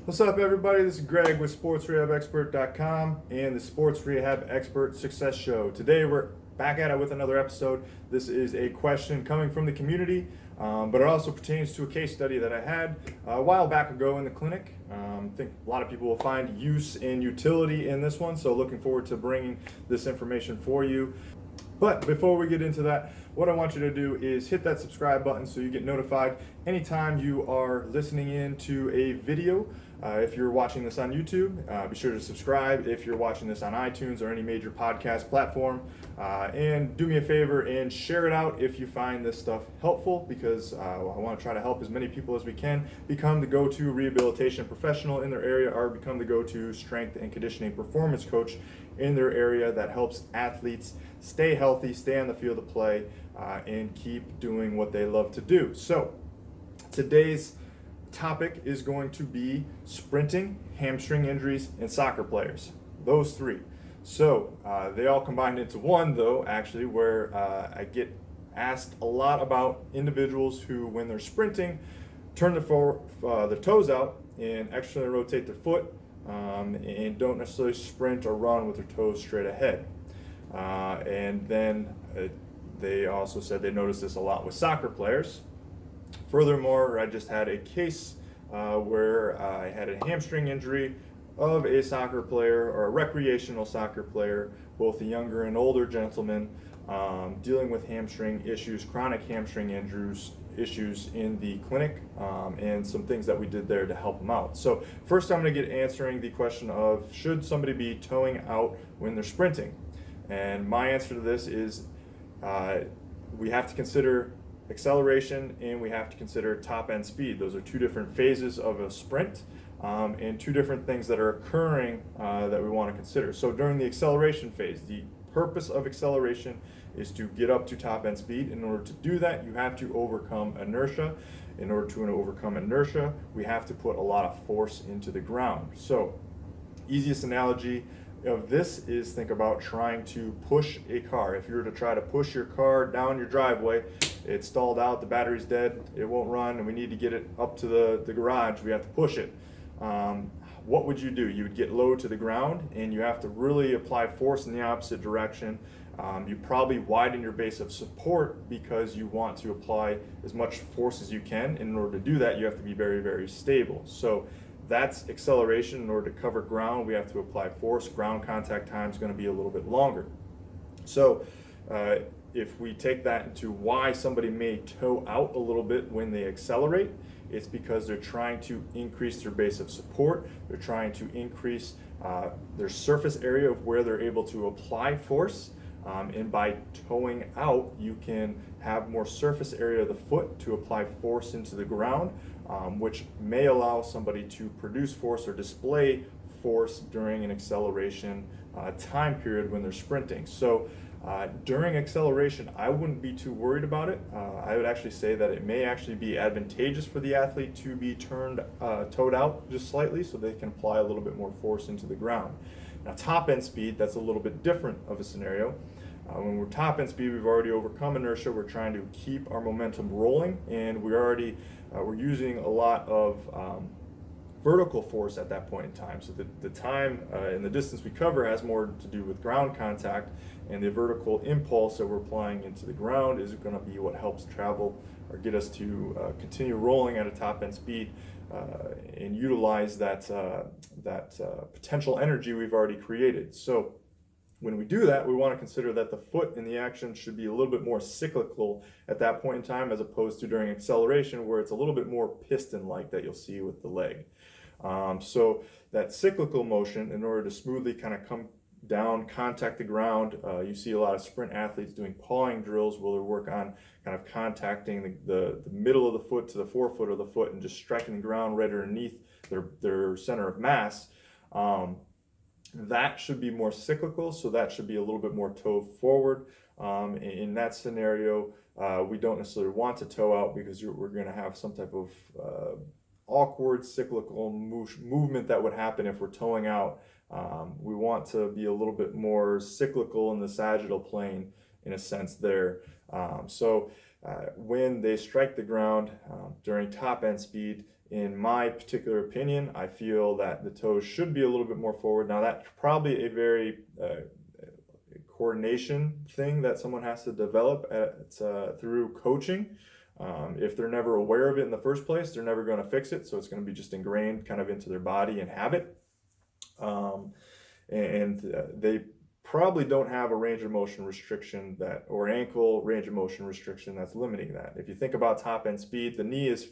What's up, everybody? This is Greg with SportsRehabExpert.com and the Sports Rehab Expert Success Show. Today, we're back at it with another episode. This is a question coming from the community, but it also pertains to a case study that I had a while back ago in the clinic. I think a lot of people will find use and utility in this one, so looking forward to bringing this information for you. But before we get into that, what I want you to do is hit that subscribe button so you get notified anytime you are listening in to a video. If you're watching this on YouTube, be sure to subscribe. If you're watching this on iTunes or any major podcast platform, and do me a favor and share it out if you find this stuff helpful, because I want to try to help as many people as we can become the go-to rehabilitation professional in their area, or become the go-to strength and conditioning performance coach in their area that helps athletes stay healthy, stay on the field of play, and keep doing what they love to do. So today's topic is going to be sprinting, hamstring injuries, and soccer players. Those three. So they all combined into one, though, actually, where I get asked a lot about individuals who, when they're sprinting, turn the toes out and externally rotate their foot, and don't necessarily sprint or run with their toes straight ahead. And then they also said they noticed this a lot with soccer players. Furthermore, I just had a case where I had a hamstring injury of a soccer player, or a recreational soccer player, both a younger and older gentleman, dealing with hamstring issues, chronic hamstring issues in the clinic, and some things that we did there to help them out. So first, I'm going to get answering the question of, should somebody be toeing out when they're sprinting? And my answer to this is we have to consider acceleration and we have to consider top end speed. Those are two different phases of a sprint, and two different things that are occurring that we want to consider. So during the acceleration phase, the purpose of acceleration is to get up to top end speed. In order to do that, you have to overcome inertia. In order to overcome inertia, we have to put a lot of force into the ground. So easiest analogy of this is, think about trying to push a car. If you were to try to push your car down your driveway, it's stalled out, the battery's dead, it won't run, and we need to get it up to the garage, we have to push it. What would you do? You would get low to the ground, and you have to really apply force in the opposite direction. You probably widen your base of support because you want to apply as much force as you can. And in order to do that, you have to be very, very stable. So that's acceleration. In order to cover ground, we have to apply force. Ground contact time is going to be a little bit longer. So if we take that into why somebody may toe out a little bit when they accelerate, it's because they're trying to increase their base of support. They're trying to increase their surface area of where they're able to apply force. And by toeing out, you can have more surface area of the foot to apply force into the ground, which may allow somebody to produce force or display force during an acceleration time period when they're sprinting. So during acceleration, I wouldn't be too worried about it. I would actually say that it may actually be advantageous for the athlete to be toed out just slightly, so they can apply a little bit more force into the ground. Now, top end speed, that's a little bit different of a scenario. When we're top end speed, we've already overcome inertia. We're trying to keep our momentum rolling, and we're using a lot of vertical force at that point in time. So the time and the distance we cover has more to do with ground contact, and the vertical impulse that we're applying into the ground is going to be what helps travel or get us to continue rolling at a top end speed, and utilize that potential energy we've already created. So when we do that, we want to consider that the foot in the action should be a little bit more cyclical at that point in time, as opposed to during acceleration, where it's a little bit more piston-like that you'll see with the leg. So that cyclical motion, in order to smoothly kind of come down, contact the ground, you see a lot of sprint athletes doing pawing drills where they work on kind of contacting the middle of the foot to the forefoot of the foot and just striking the ground right underneath their center of mass. That should be more cyclical, so that should be a little bit more toe forward. In that scenario, we don't necessarily want to toe out, because we're going to have some type of awkward cyclical movement that would happen if we're toeing out. We want to be a little bit more cyclical in the sagittal plane, in a sense there. When they strike the ground during top end speed, In my particular opinion, I feel that the toes should be a little bit more forward. Now, that's probably a very coordination thing that someone has to develop through coaching. If they're never aware of it in the first place, they're never going to fix it. So it's going to be just ingrained kind of into their body and habit. They probably don't have a range of motion restriction or ankle range of motion restriction that's limiting that. If you think about top end speed, the knee is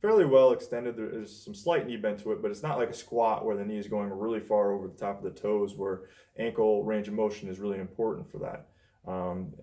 fairly well extended. There's some slight knee bend to it, but it's not like a squat where the knee is going really far over the top of the toes, where ankle range of motion is really important for that.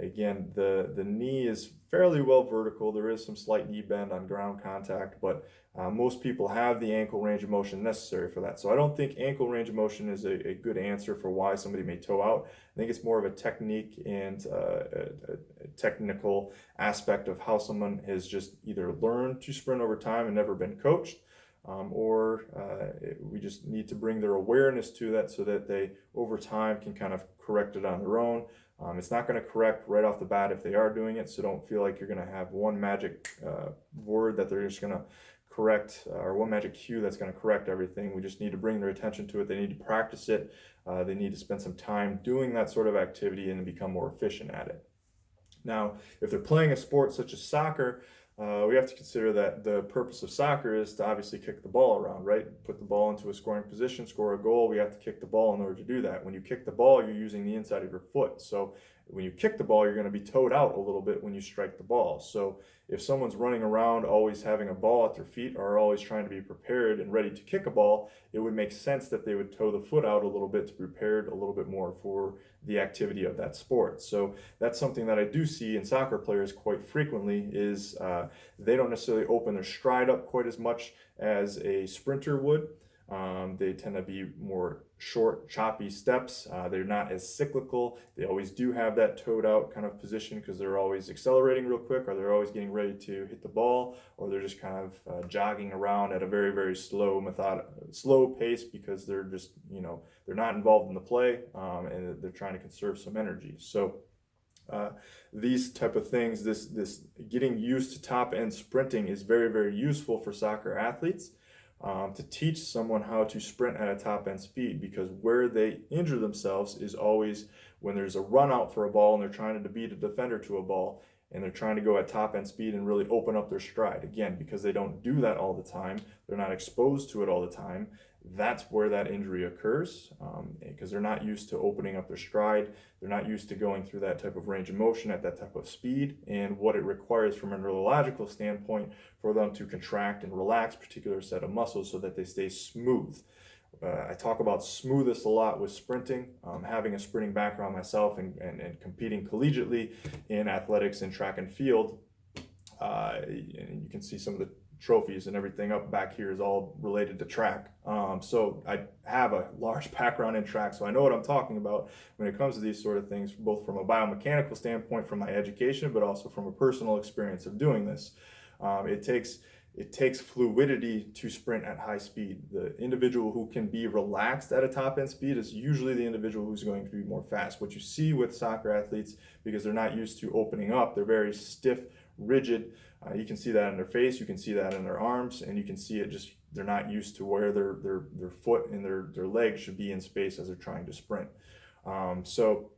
Again, the knee is fairly well vertical. There is some slight knee bend on ground contact, but most people have the ankle range of motion necessary for that. So I don't think ankle range of motion is a good answer for why somebody may toe out. I think it's more of a technique and a technical aspect of how someone has just either learned to sprint over time and never been coached, or we just need to bring their awareness to that so that they over time can kind of correct it on their own. It's not going to correct right off the bat if they are doing it, so don't feel like you're going to have one magic word that they're just going to correct, or one magic cue that's going to correct everything. We just need to bring their attention to it. They need to practice it. They need to spend some time doing that sort of activity and become more efficient at it. Now, if they're playing a sport such as soccer, we have to consider that the purpose of soccer is to obviously kick the ball around, right? Put the ball into a scoring position, score a goal. We have to kick the ball in order to do that. When you kick the ball, you're using the inside of your foot. So when you kick the ball, you're going to be toed out a little bit when you strike the ball. So if someone's running around always having a ball at their feet, or always trying to be prepared and ready to kick a ball, it would make sense that they would toe the foot out a little bit to prepare a little bit more for the activity of that sport. So that's something that I do see in soccer players quite frequently is they don't necessarily open their stride up quite as much as a sprinter would. They tend to be more short, choppy steps. They're not as cyclical. They always do have that toed out kind of position because they're always accelerating real quick, or they're always getting ready to hit the ball, or they're just kind of jogging around at a very, very slow pace because they're just, they're not involved in the play, and they're trying to conserve some energy. So these type of things, this getting used to top end sprinting is very, very useful for soccer athletes. To teach someone how to sprint at a top end speed, because where they injure themselves is always when there's a run out for a ball and they're trying to beat a defender to a ball, and they're trying to go at top end speed and really open up their stride. Again, because they don't do that all the time, they're not exposed to it all the time. That's where that injury occurs, because they're not used to opening up their stride. They're not used to going through that type of range of motion at that type of speed, and what it requires from a neurological standpoint for them to contract and relax a particular set of muscles so that they stay smooth. I talk about smoothest a lot with sprinting. Having a sprinting background myself and competing collegiately in athletics and track and field, and you can see some of the trophies and everything up back here is all related to track. So I have a large background in track, so I know what I'm talking about when it comes to these sort of things, both from a biomechanical standpoint from my education, but also from a personal experience of doing this. It takes fluidity to sprint at high speed. The individual who can be relaxed at a top end speed is usually the individual who's going to be more fast. What you see with soccer athletes, because they're not used to opening up, they're very stiff, rigid. You can see that in their face, you can see that in their arms, and you can see it just, they're not used to where their foot and their leg should be in space as they're trying to sprint. So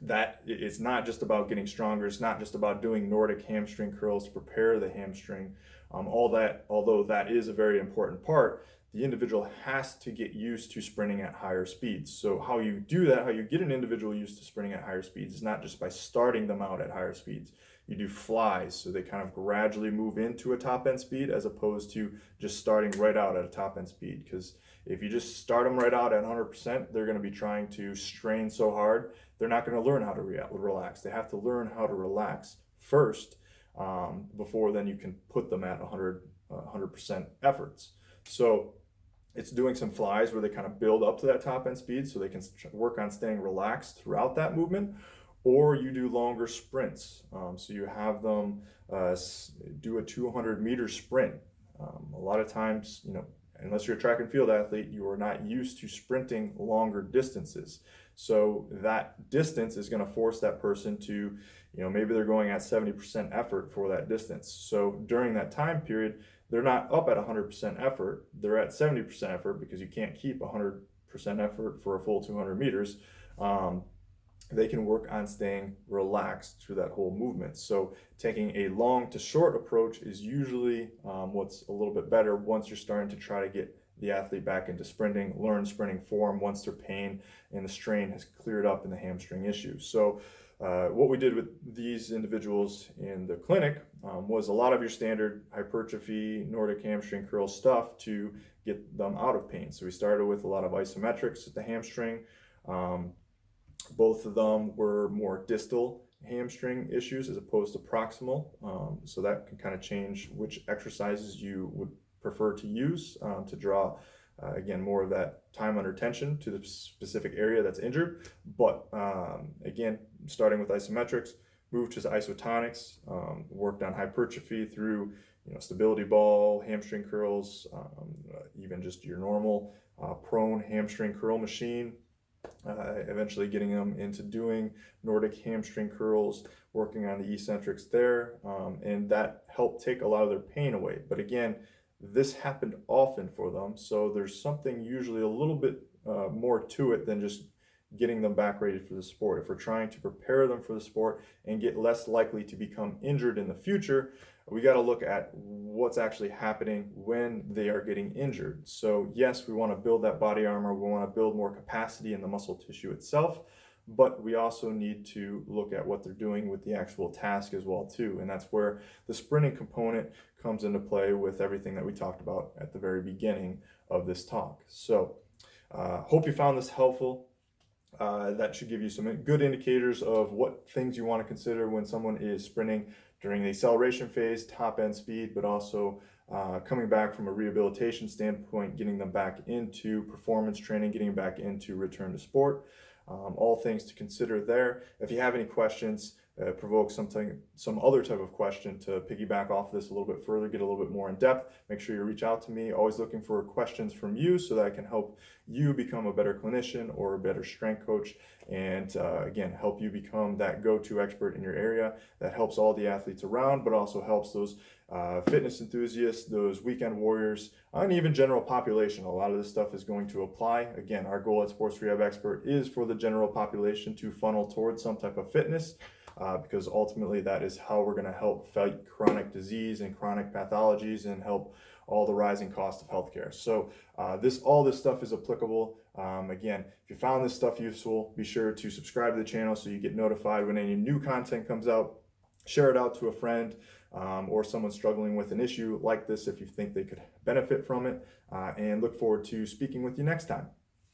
that it's not just about getting stronger. It's not just about doing Nordic hamstring curls to prepare the hamstring. All that, although that is a very important part, the individual has to get used to sprinting at higher speeds. So how you do that, how you get an individual used to sprinting at higher speeds, is not just by starting them out at higher speeds. You do flies, so they kind of gradually move into a top end speed as opposed to just starting right out at a top end speed. Because if you just start them right out at 100%, they're going to be trying to strain so hard, they're not going to learn how to relax. They have to learn how to relax first, before then you can put them at 100% efforts. So it's doing some flies where they kind of build up to that top end speed so they can work on staying relaxed throughout that movement. Or you do longer sprints. So you have them do a 200-meter sprint. A lot of times, unless you're a track and field athlete, you are not used to sprinting longer distances. So that distance is going to force that person to, maybe they're going at 70% effort for that distance. So during that time period, they're not up at 100% effort. They're at 70% effort because you can't keep 100% effort for a full 200 meters. They can work on staying relaxed through that whole movement. So taking a long to short approach is usually what's a little bit better once you're starting to try to get the athlete back into sprinting, learn sprinting form once their pain and the strain has cleared up in the hamstring issue. So what we did with these individuals in the clinic was a lot of your standard hypertrophy, Nordic hamstring curl stuff to get them out of pain. So we started with a lot of isometrics at the hamstring. Both of them were more distal hamstring issues as opposed to proximal. So that can kind of change which exercises you would prefer to use to draw, again, more of that time under tension to the specific area that's injured. But again, starting with isometrics, moved to isotonics, worked on hypertrophy through stability ball, hamstring curls, even just your normal prone hamstring curl machine. Eventually getting them into doing Nordic hamstring curls, working on the eccentrics there, and that helped take a lot of their pain away. But again, this happened often for them, so there's something usually a little bit more to it than just getting them back ready for the sport. If we're trying to prepare them for the sport and get less likely to become injured in the future, we got to look at what's actually happening when they are getting injured. So yes, we want to build that body armor, we want to build more capacity in the muscle tissue itself, but we also need to look at what they're doing with the actual task as well too. And that's where the sprinting component comes into play with everything that we talked about at the very beginning of this talk. So hope you found this helpful. That should give you some good indicators of what things you want to consider when someone is sprinting during the acceleration phase, top end speed, but also coming back from a rehabilitation standpoint, getting them back into performance training, getting back into return to sport. All things to consider there. If you have any questions, provoke some other type of question to piggyback off this a little bit further, get a little bit more in depth, make sure you reach out to me. Always looking for questions from you so that I can help you become a better clinician or a better strength coach, and again, help you become that go-to expert in your area that helps all the athletes around, but also helps those fitness enthusiasts, those weekend warriors, and even general population. A lot of this stuff is going to apply. Again, our goal at Sports Rehab Expert is for the general population to funnel towards some type of fitness, because ultimately that is how we're going to help fight chronic disease and chronic pathologies and help all the rising cost of healthcare. So all this stuff is applicable. Again, if you found this stuff useful, be sure to subscribe to the channel so you get notified when any new content comes out. Share it out to a friend or someone struggling with an issue like this if you think they could benefit from it, and look forward to speaking with you next time.